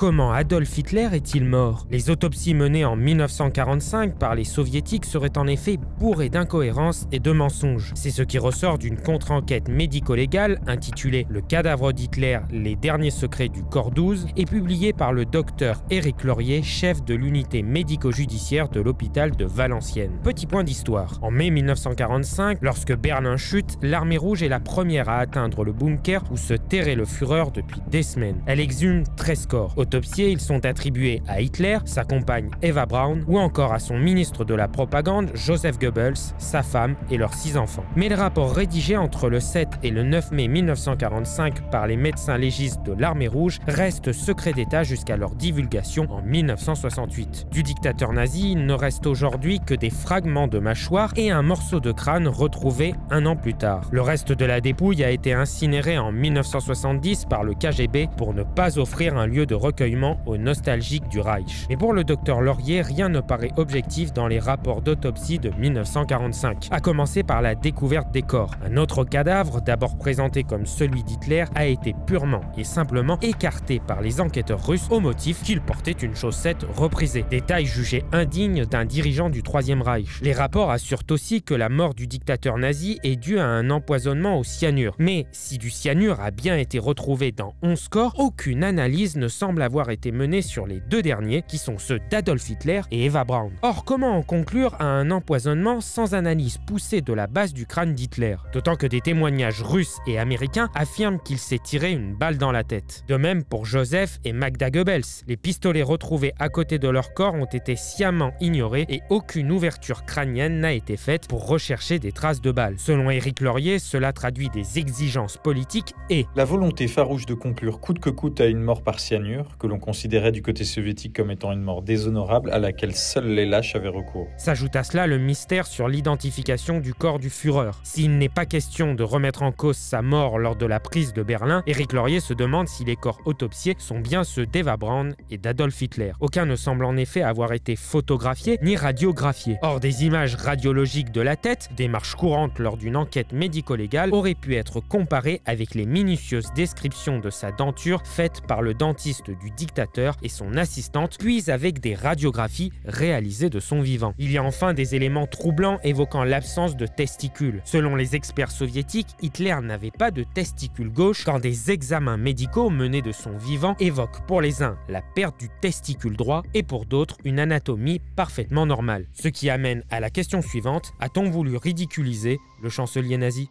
Comment Adolf Hitler est-il mort? Les autopsies menées en 1945 par les soviétiques seraient en effet bourrées d'incohérences et de mensonges. C'est ce qui ressort d'une contre-enquête médico-légale intitulée « Le cadavre d'Hitler, les derniers secrets du corps 12 » et publiée par le docteur Éric Laurier, chef de l'unité médico-judiciaire de l'hôpital de Valenciennes. Petit point d'histoire. En mai 1945, lorsque Berlin chute, l'armée rouge est la première à atteindre le bunker où se terrait le Führer depuis des semaines. Elle exhume 13 corps. Autopsiés, ils sont attribués à Hitler, sa compagne Eva Braun, ou encore à son ministre de la propagande, Joseph Goebbels, sa femme et leurs 6 enfants. Mais le rapport rédigé entre le 7 et le 9 mai 1945 par les médecins légistes de l'armée rouge reste secret d'État jusqu'à leur divulgation en 1968. Du dictateur nazi, il ne reste aujourd'hui que des fragments de mâchoire et un morceau de crâne retrouvé un an plus tard. Le reste de la dépouille a été incinéré en 1970 par le KGB pour ne pas offrir un lieu de recueillement aux nostalgiques du Reich. Mais pour le docteur Laurier, rien ne paraît objectif dans les rapports d'autopsie de 1945, à commencer par la découverte des corps. Un autre cadavre, d'abord présenté comme celui d'Hitler, a été purement et simplement écarté par les enquêteurs russes au motif qu'il portait une chaussette reprisée. Détail jugé indigne d'un dirigeant du Troisième Reich. Les rapports assurent aussi que la mort du dictateur nazi est due à un empoisonnement au cyanure. Mais si du cyanure a bien été retrouvé dans 11 corps, aucune analyse ne semble avoir été menée sur les 2 derniers, qui sont ceux d'Adolf Hitler et Eva Braun. Or, comment en conclure à un empoisonnement sans analyse poussée de la base du crâne d'Hitler? D'autant que des témoignages russes et américains affirment qu'il s'est tiré une balle dans la tête. De même pour Joseph et Magda Goebbels. Les pistolets retrouvés à côté de leur corps ont été sciemment ignorés et aucune ouverture crânienne n'a été faite pour rechercher des traces de balles. Selon Éric Laurier, cela traduit des exigences politiques et la volonté farouche de conclure coûte que coûte à une mort par cyanure, que l'on considérait du côté soviétique comme étant une mort déshonorable à laquelle seuls les lâches avaient recours. S'ajoute à cela le mystère sur l'identification du corps du Führer. S'il n'est pas question de remettre en cause sa mort lors de la prise de Berlin, Éric Laurier se demande si les corps autopsiés sont bien ceux d'Eva Braun et d'Adolf Hitler. Aucun ne semble en effet avoir été photographié ni radiographié. Or, des images radiologiques de la tête, démarche courante lors d'une enquête médico-légale, auraient pu être comparées avec les minutieuses descriptions de sa denture faites par le dentiste du dictateur et son assistante, puis avec des radiographies réalisées de son vivant. Il y a enfin des éléments troublants évoquant l'absence de testicules. Selon les experts soviétiques, Hitler n'avait pas de testicule gauche quand des examens médicaux menés de son vivant évoquent pour les uns la perte du testicule droit et pour d'autres une anatomie parfaitement normale. Ce qui amène à la question suivante: a-t-on voulu ridiculiser le chancelier nazi ?